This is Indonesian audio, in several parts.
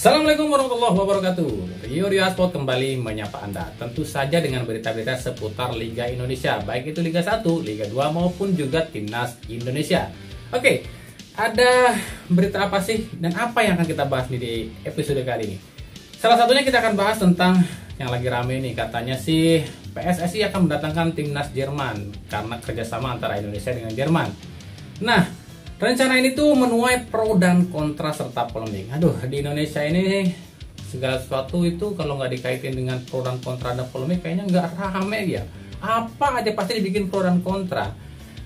Assalamualaikum warahmatullahi wabarakatuh. Rio Sport kembali menyapa Anda. Tentu saja dengan berita-berita seputar Liga Indonesia, baik itu Liga 1, Liga 2 maupun juga Timnas Indonesia. Oke, ada berita apa sih dan apa yang akan kita bahas nih di episode kali ini? Salah satunya kita akan bahas tentang yang lagi rame nih, katanya sih PSSI akan mendatangkan Timnas Jerman karena kerjasama antara Indonesia dengan Jerman. Nah, rencana ini tuh menuai pro dan kontra serta polemik. Aduh, di Indonesia ini segala sesuatu itu kalau nggak dikaitin dengan pro dan kontra dan polemik kayaknya nggak rame ya. Apa aja pasti dibikin pro dan kontra.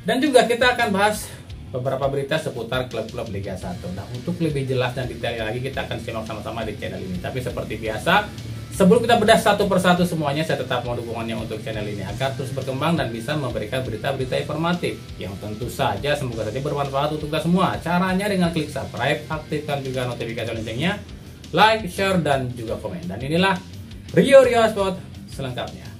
Dan juga kita akan bahas beberapa berita seputar klub-klub Liga 1. Nah, untuk lebih jelas dan detail lagi kita akan simak sama-sama di channel ini. Tapi seperti biasa, sebelum kita bedah satu persatu semuanya, saya tetap mau dukungannya untuk channel ini agar terus berkembang dan bisa memberikan berita-berita informatif yang tentu saja semoga saja bermanfaat untuk kita semua. Caranya dengan klik subscribe, aktifkan juga notifikasi loncengnya, like, share, dan juga komen. Dan inilah Rio Sport selengkapnya.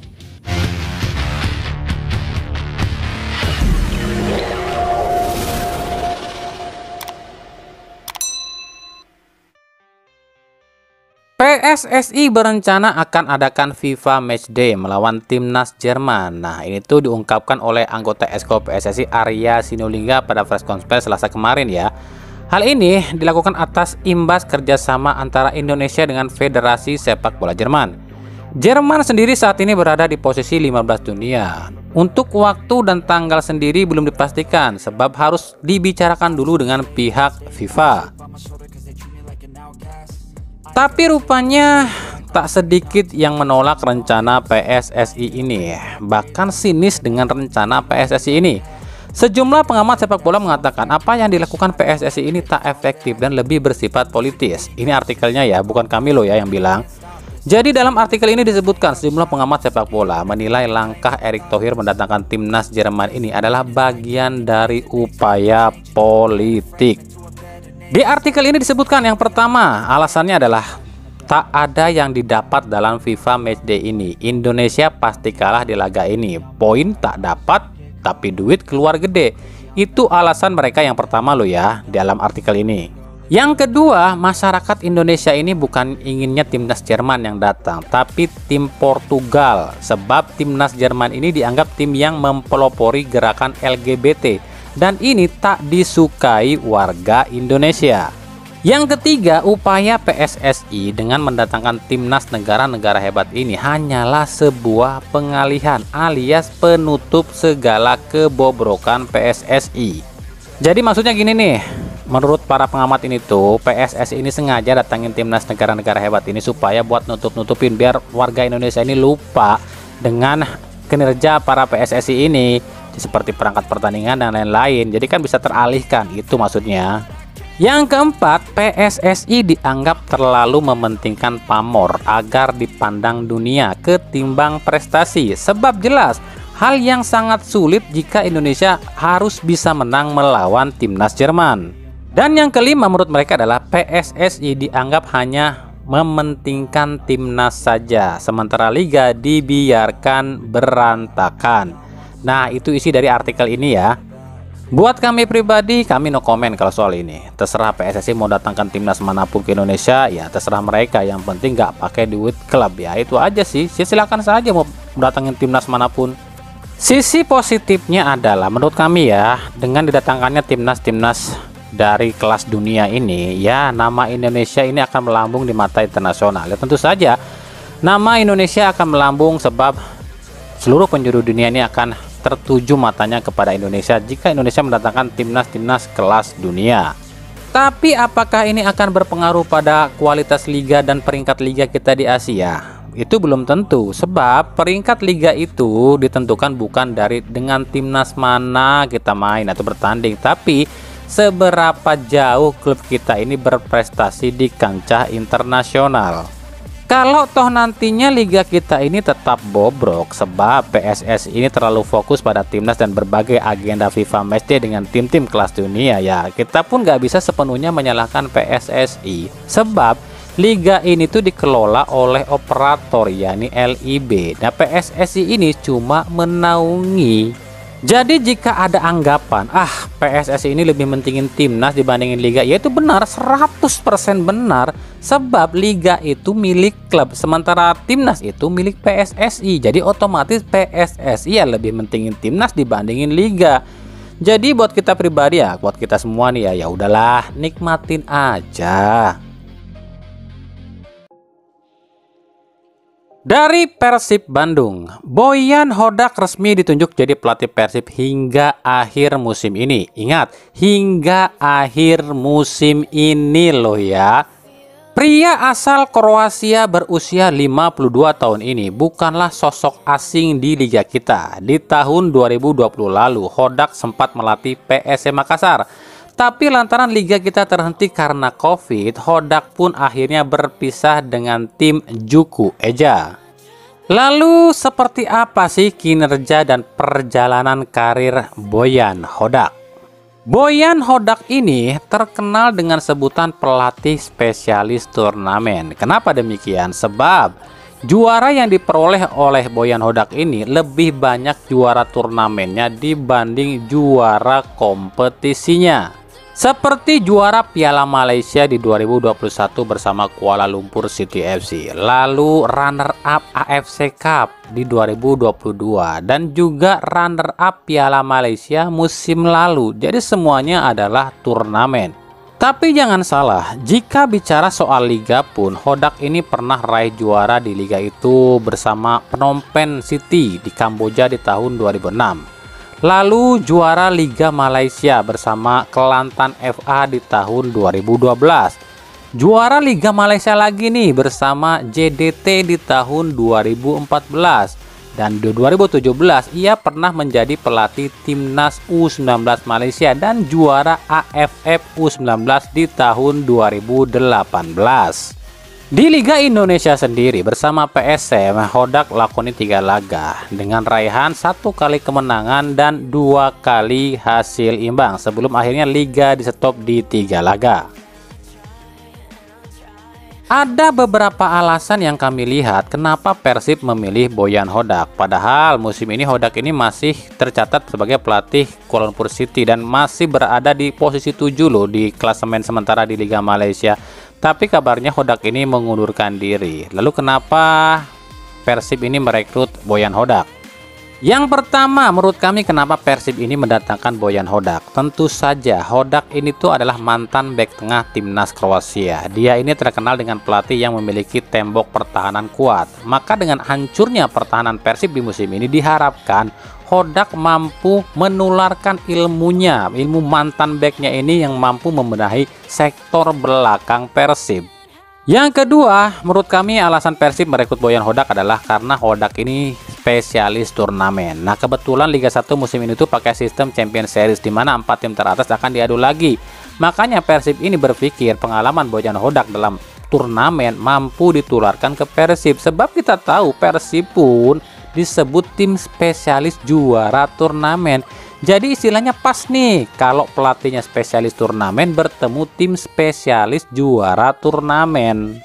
PSSI berencana akan adakan FIFA Matchday melawan Timnas Jerman. Nah, ini tuh diungkapkan oleh anggota Exco PSSI Arya Sinulinga pada press conference Selasa kemarin ya. Hal ini dilakukan atas imbas kerjasama antara Indonesia dengan Federasi Sepak Bola Jerman. Jerman sendiri saat ini berada di posisi 15 dunia. Untuk waktu dan tanggal sendiri belum dipastikan sebab harus dibicarakan dulu dengan pihak FIFA. Tapi rupanya tak sedikit yang menolak rencana PSSI ini, bahkan sinis dengan rencana PSSI ini. Sejumlah pengamat sepak bola mengatakan apa yang dilakukan PSSI ini tak efektif dan lebih bersifat politis. Ini artikelnya ya, bukan kami loh ya yang bilang. Jadi dalam artikel ini disebutkan sejumlah pengamat sepak bola menilai langkah Erick Thohir mendatangkan Timnas Jerman ini adalah bagian dari upaya politik. Di artikel ini disebutkan yang pertama, alasannya adalah tak ada yang didapat dalam FIFA Matchday ini. Indonesia pasti kalah di laga ini. Poin tak dapat, tapi duit keluar gede. Itu alasan mereka yang pertama loh ya, dalam artikel ini. Yang kedua, masyarakat Indonesia ini bukan inginnya Timnas Jerman yang datang, tapi tim Portugal. Sebab Timnas Jerman ini dianggap tim yang mempelopori gerakan LGBT. Dan ini tak disukai warga Indonesia. Yang ketiga, upaya PSSI dengan mendatangkan timnas negara-negara hebat ini hanyalah sebuah pengalihan alias penutup segala kebobrokan PSSI. Jadi maksudnya gini nih, menurut para pengamat ini tuh PSSI ini sengaja datangin timnas negara-negara hebat ini supaya buat nutup-nutupin biar warga Indonesia ini lupa dengan kinerja para PSSI ini, seperti perangkat pertandingan dan lain-lain. Jadi kan bisa teralihkan, itu maksudnya. Yang keempat, PSSI dianggap terlalu mementingkan pamor agar dipandang dunia ketimbang prestasi. Sebab jelas hal yang sangat sulit jika Indonesia harus bisa menang melawan Timnas Jerman. Dan yang kelima menurut mereka adalah PSSI dianggap hanya mementingkan timnas saja, sementara liga dibiarkan berantakan. Nah, itu isi dari artikel ini ya. Buat kami pribadi, kami no comment kalau soal ini. Terserah PSSI mau datangkan timnas manapun ke Indonesia, ya terserah mereka. Yang penting nggak pakai duit klub ya, itu aja sih. Silakan saja mau datangin timnas manapun. Sisi positifnya adalah menurut kami ya, dengan didatangkannya timnas-timnas dari kelas dunia ini, ya nama Indonesia ini akan melambung di mata internasional. Ya, tentu saja nama Indonesia akan melambung sebab seluruh penjuru dunia ini akan tertuju matanya kepada Indonesia jika Indonesia mendatangkan timnas-timnas kelas dunia. Tapi apakah ini akan berpengaruh pada kualitas liga dan peringkat liga kita di Asia? Itu belum tentu, sebab peringkat liga itu ditentukan bukan dari dengan timnas mana kita main atau bertanding, tapi seberapa jauh klub kita ini berprestasi di kancah internasional. Kalau toh nantinya liga kita ini tetap bobrok sebab PSSI ini terlalu fokus pada timnas dan berbagai agenda FIFA Matchday dengan tim-tim kelas dunia, ya kita pun nggak bisa sepenuhnya menyalahkan PSSI sebab liga ini tuh dikelola oleh operator yakni LIB. Nah, PSSI ini cuma menaungi Jadi jika ada anggapan, PSSI ini lebih mentingin timnas dibandingin liga, yaitu benar, 100% benar. Sebab liga itu milik klub, sementara timnas itu milik PSSI. Jadi otomatis PSSI ya lebih mentingin timnas dibandingin liga. Jadi buat kita pribadi ya, buat kita semua nih ya udahlah, nikmatin aja. Dari Persib Bandung, Boyan Hodak resmi ditunjuk jadi pelatih Persib hingga akhir musim ini. Ingat, hingga akhir musim ini loh ya. Pria asal Kroasia berusia 52 tahun ini bukanlah sosok asing di liga kita. Di tahun 2020 lalu, Hodak sempat melatih PSM Makassar. Tapi lantaran liga kita terhenti karena Covid, Hodak pun akhirnya berpisah dengan tim Juku Eja. Lalu seperti apa sih kinerja dan perjalanan karir Boyan Hodak? Boyan Hodak ini terkenal dengan sebutan pelatih spesialis turnamen. Kenapa demikian? Sebab juara yang diperoleh oleh Boyan Hodak ini lebih banyak juara turnamennya dibanding juara kompetisinya. Seperti juara Piala Malaysia di 2021 bersama Kuala Lumpur City FC, lalu runner-up AFC Cup di 2022, dan juga runner-up Piala Malaysia musim lalu. Jadi semuanya adalah turnamen. Tapi jangan salah, jika bicara soal liga pun, Hodak ini pernah raih juara di liga itu bersama Phnom Penh City di Kamboja di tahun 2006. Lalu juara Liga Malaysia bersama Kelantan FA di tahun 2012. Juara Liga Malaysia lagi nih bersama JDT di tahun 2014. Dan di 2017 ia pernah menjadi pelatih Timnas U19 Malaysia dan juara AFF U19 di tahun 2018. Di Liga Indonesia sendiri bersama PSM, Hodak lakoni 3 laga dengan raihan 1 kali kemenangan dan 2 kali hasil imbang sebelum akhirnya liga di-stop di 3 laga. Ada beberapa alasan yang kami lihat kenapa Persib memilih Boyan Hodak. Padahal musim ini Hodak ini masih tercatat sebagai pelatih Kuala Lumpur City dan masih berada di posisi 7 loh di klasemen sementara di Liga Malaysia. Tapi kabarnya Hodak ini mengundurkan diri. Lalu kenapa Persib ini merekrut Boyan Hodak? Yang pertama, menurut kami kenapa Persib ini mendatangkan Boyan Hodak? Tentu saja Hodak ini tuh adalah mantan bek tengah timnas Kroasia. Dia ini terkenal dengan pelatih yang memiliki tembok pertahanan kuat. Maka dengan hancurnya pertahanan Persib di musim ini diharapkan Hodak mampu menularkan ilmunya, ilmu mantan backnya ini yang mampu membenahi sektor belakang Persib. Yang kedua, menurut kami alasan Persib merekrut Boyan Hodak adalah karena Hodak ini spesialis turnamen. Nah, kebetulan Liga 1 musim ini tuh pakai sistem Champions Series di mana 4 tim teratas akan diadu lagi. Makanya Persib ini berpikir pengalaman Boyan Hodak dalam turnamen mampu ditularkan ke Persib. Sebab kita tahu Persib pun disebut tim spesialis juara turnamen. Jadi istilahnya pas nih kalau pelatihnya spesialis turnamen bertemu tim spesialis juara turnamen.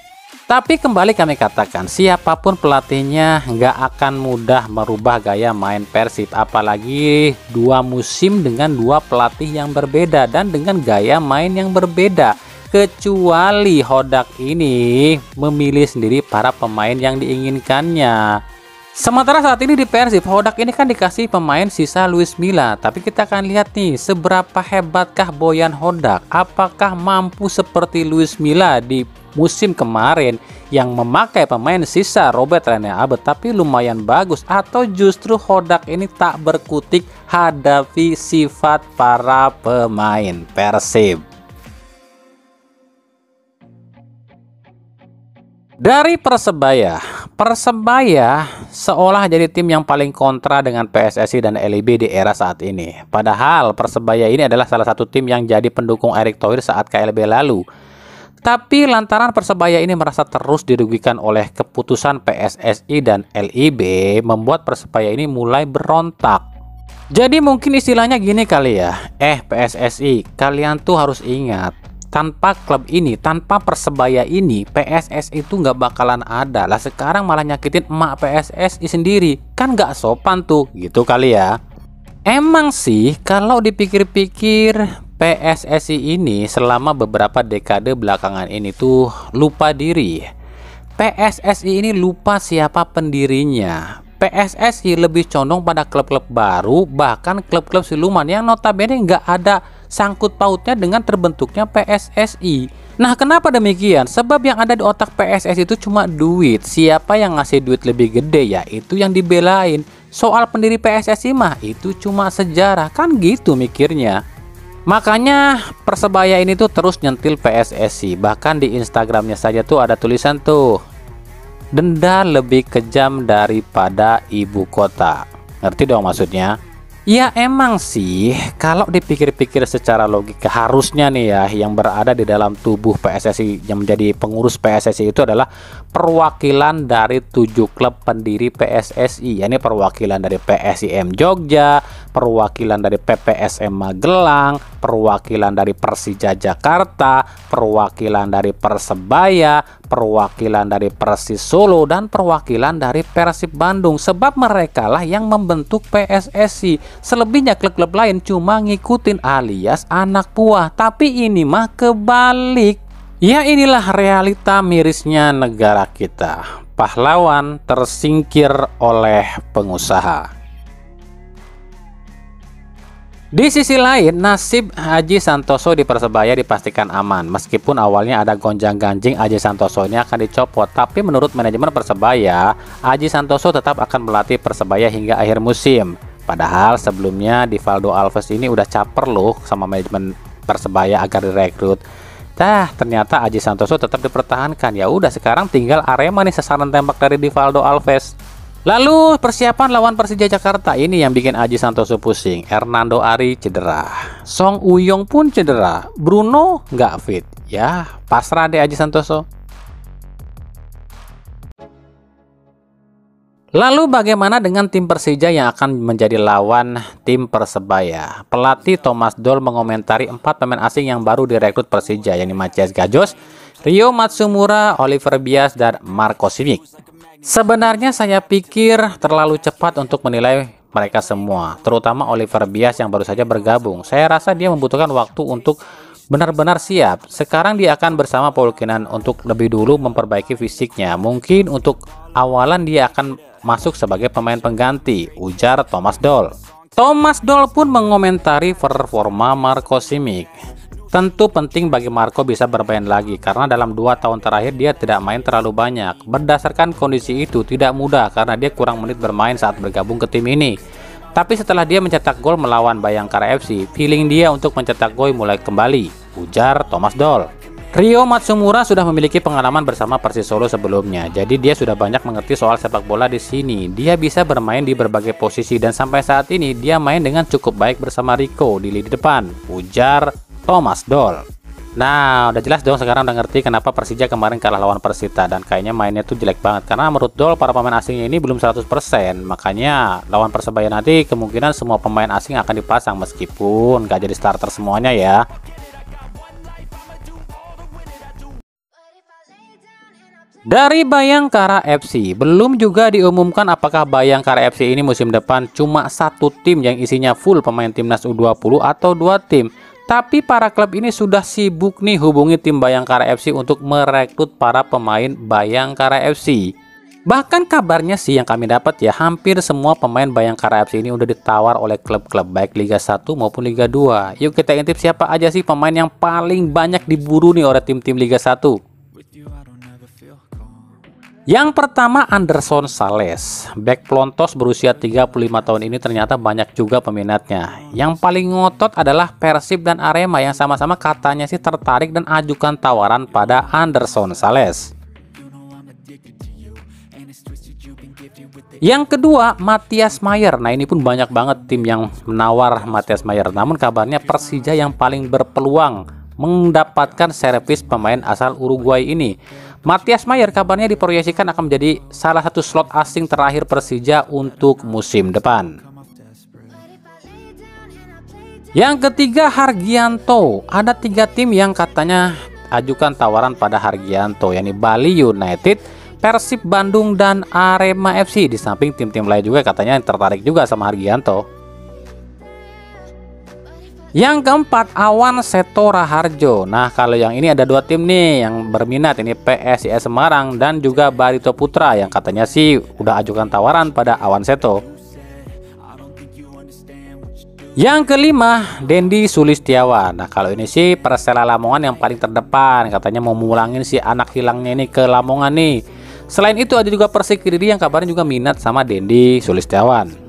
Tapi kembali kami katakan, siapapun pelatihnya nggak akan mudah merubah gaya main Persib. Apalagi 2 musim dengan 2 pelatih yang berbeda dan dengan gaya main yang berbeda. Kecuali Hodak ini memilih sendiri para pemain yang diinginkannya. Sementara saat ini di Persib, Hodak ini kan dikasih pemain sisa Luis Milla. Tapi kita akan lihat nih, seberapa hebatkah Boyan Hodak? Apakah mampu seperti Luis Milla di musim kemarin yang memakai pemain sisa Robert Rene Abed tapi lumayan bagus? Atau justru Hodak ini tak berkutik hadapi sifat para pemain Persib? Dari Persebaya seolah jadi tim yang paling kontra dengan PSSI dan LIB di era saat ini. Padahal Persebaya ini adalah salah satu tim yang jadi pendukung Erick Thohir saat KLB lalu. Tapi lantaran Persebaya ini merasa terus dirugikan oleh keputusan PSSI dan LIB, membuat Persebaya ini mulai berontak. Jadi mungkin istilahnya gini kali ya, PSSI, kalian tuh harus ingat, tanpa klub ini, tanpa Persebaya ini, PSSI itu nggak bakalan ada. Lah sekarang malah nyakitin emak PSSI sendiri, kan nggak sopan tuh, gitu kali ya. Emang sih kalau dipikir-pikir PSSI ini selama beberapa dekade belakangan ini tuh lupa diri. PSSI ini lupa siapa pendirinya. PSSI lebih condong pada klub-klub baru, bahkan klub-klub siluman yang notabene nggak ada sangkut pautnya dengan terbentuknya PSSI. Nah, kenapa demikian? Sebab yang ada di otak PSSI itu cuma duit. Siapa yang ngasih duit lebih gede ya itu yang dibelain. Soal pendiri PSSI mah itu cuma sejarah, kan gitu mikirnya. Makanya Persebaya ini tuh terus nyentil PSSI. Bahkan di Instagramnya saja tuh ada tulisan tuh, denda lebih kejam daripada ibu kota. Ngerti dong maksudnya? Ya emang sih, kalau dipikir-pikir secara logika harusnya nih ya, yang berada di dalam tubuh PSSI yang menjadi pengurus PSSI itu adalah perwakilan dari 7 klub pendiri PSSI. Ini perwakilan dari PSIM Jogja, perwakilan dari PPSM Magelang, perwakilan dari Persija Jakarta, perwakilan dari Persebaya, perwakilan dari Persis Solo, dan perwakilan dari Persib Bandung. Sebab mereka lah yang membentuk PSSI. Selebihnya klub-klub lain cuma ngikutin alias anak buah. Tapi ini mah kebalik. Ya inilah realita mirisnya negara kita. Pahlawan tersingkir oleh pengusaha. Di sisi lain, nasib Aji Santoso di Persebaya dipastikan aman. Meskipun awalnya ada gonjang-ganjing Aji Santoso ini akan dicopot, tapi menurut manajemen Persebaya, Aji Santoso tetap akan melatih Persebaya hingga akhir musim. Padahal sebelumnya Divaldo Alves ini udah caper loh sama manajemen Persebaya agar direkrut. Ternyata Aji Santoso tetap dipertahankan. Ya udah, sekarang tinggal Arema nih sasaran tembak dari Divaldo Alves. Lalu persiapan lawan Persija Jakarta ini yang bikin Aji Santoso pusing. Hernando Ari cedera, Song Uyong pun cedera, Bruno nggak fit. Ya pasrah deh Aji Santoso. Lalu bagaimana dengan tim Persija yang akan menjadi lawan tim Persebaya? Pelatih Thomas Doll mengomentari 4 pemain asing yang baru direkrut Persija, yakni Mathias Gajos, Rio Matsumura, Oliver Bias, dan Marco Simic. Sebenarnya saya pikir terlalu cepat untuk menilai mereka semua, terutama Oliver Bias yang baru saja bergabung. Saya rasa dia membutuhkan waktu untuk benar-benar siap. Sekarang dia akan bersama Paul Kenan untuk lebih dulu memperbaiki fisiknya. Mungkin untuk awalan dia akan masuk sebagai pemain pengganti, ujar Thomas Doll. Thomas Doll pun mengomentari performa Marco Simic. Tentu penting bagi Marco bisa bermain lagi karena dalam 2 tahun terakhir dia tidak main terlalu banyak. Berdasarkan kondisi itu tidak mudah karena dia kurang menit bermain saat bergabung ke tim ini. Tapi setelah dia mencetak gol melawan Bayangkara FC, feeling dia untuk mencetak gol mulai kembali, ujar Thomas Doll. Rio Matsumura sudah memiliki pengalaman bersama Persis Solo sebelumnya, jadi dia sudah banyak mengerti soal sepak bola di sini. Dia bisa bermain di berbagai posisi dan sampai saat ini dia main dengan cukup baik bersama Rico di lini depan, ujar Thomas Doll. Nah, udah jelas dong sekarang, udah ngerti kenapa Persija kemarin kalah lawan Persita dan kayaknya mainnya tuh jelek banget. Karena menurut Doll para pemain asingnya ini belum 100%. Makanya lawan Persebaya nanti kemungkinan semua pemain asing akan dipasang meskipun gak jadi starter semuanya ya. Dari Bayangkara FC, belum juga diumumkan apakah Bayangkara FC ini musim depan cuma 1 tim yang isinya full pemain timnas U20 atau 2 tim. Tapi para klub ini sudah sibuk nih hubungi tim Bayangkara FC untuk merekrut para pemain Bayangkara FC. Bahkan kabarnya sih yang kami dapat ya, hampir semua pemain Bayangkara FC ini udah ditawar oleh klub-klub baik Liga 1 maupun Liga 2. Yuk kita intip siapa aja sih pemain yang paling banyak diburu nih oleh tim-tim Liga 1. Yang pertama Anderson Sales, bek Plontos berusia 35 tahun ini ternyata banyak juga peminatnya. Yang paling ngotot adalah Persib dan Arema yang sama-sama katanya sih tertarik dan ajukan tawaran pada Anderson Sales. Yang kedua Mathias Mayer. Nah ini pun banyak banget tim yang menawar Mathias Mayer. Namun kabarnya Persija yang paling berpeluang mendapatkan servis pemain asal Uruguay ini. Mathias Mayer kabarnya diproyeksikan akan menjadi salah satu slot asing terakhir Persija untuk musim depan. Yang ketiga Hargianto. Ada 3 tim yang katanya ajukan tawaran pada Hargianto, yakni Bali United, Persib Bandung, dan Arema FC. Di samping tim-tim lain juga katanya yang tertarik juga sama Hargianto. Yang keempat, Awan Seto Raharjo. Nah, kalau yang ini ada 2 tim nih yang berminat, ini PSIS Semarang dan juga Barito Putra yang katanya sih udah ajukan tawaran pada Awan Seto. Yang kelima, Dendi Sulistiawan. Nah, kalau ini sih Persela Lamongan yang paling terdepan, katanya mau mulangin si anak hilangnya ini ke Lamongan nih. Selain itu ada juga Persik Kediri yang kabarnya juga minat sama Dendi Sulistiawan.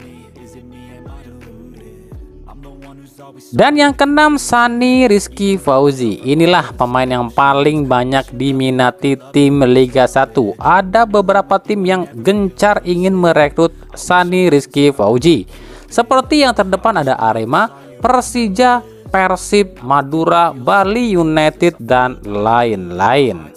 Dan yang keenam, Sani Rizky Fauzi. Inilah pemain yang paling banyak diminati tim Liga 1. Ada beberapa tim yang gencar ingin merekrut Sani Rizky Fauzi. Seperti yang terdepan ada Arema, Persija, Persib, Madura, Bali United, dan lain-lain.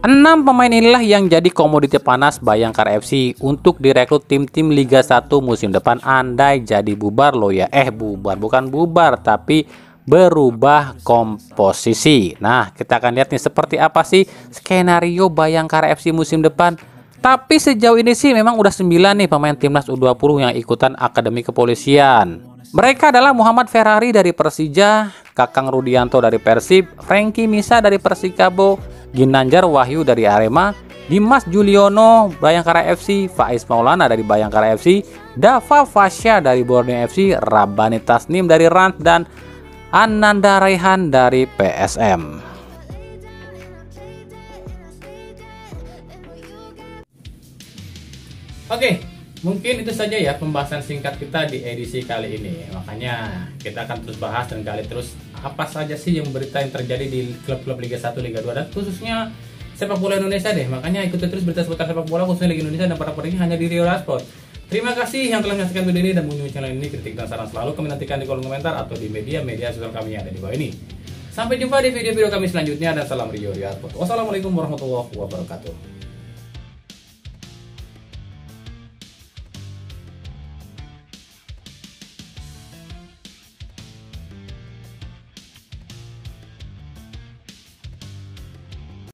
6 pemain inilah yang jadi komoditi panas Bayangkara FC untuk direkrut tim-tim Liga 1 musim depan andai jadi bubar loh ya. Bubar, bukan bubar tapi berubah komposisi. Nah, kita akan lihat nih seperti apa sih skenario Bayangkara FC musim depan. Tapi sejauh ini sih memang udah 9 nih pemain timnas U20 yang ikutan Akademi Kepolisian. Mereka adalah Muhammad Ferrari dari Persija, Kakang Rudianto dari Persib, Frankie Misa dari Persikabo, Ginanjar Wahyu dari Arema, Dimas Juliono Bayangkara FC, Faiz Maulana dari Bayangkara FC, Dava Fasya dari Borneo FC, Rabani Tasnim dari Rans, dan Ananda Raihan dari PSM. Oke, mungkin itu saja ya pembahasan singkat kita di edisi kali ini. Makanya kita akan terus bahas dan gali terus apa saja sih yang berita yang terjadi di klub-klub Liga 1, Liga 2 dan khususnya sepak bola Indonesia deh. Makanya ikuti terus berita seputar sepak bola khususnya Liga Indonesia dan para ini hanya di Rio Sport. Terima kasih yang telah menyaksikan video ini dan mengunjungi channel ini. Kritik dan saran selalu kami nantikan di kolom komentar atau di media sosial kami yang ada di bawah ini. Sampai jumpa di video-video kami selanjutnya dan salam Rio Sport. Wassalamualaikum warahmatullahi wabarakatuh.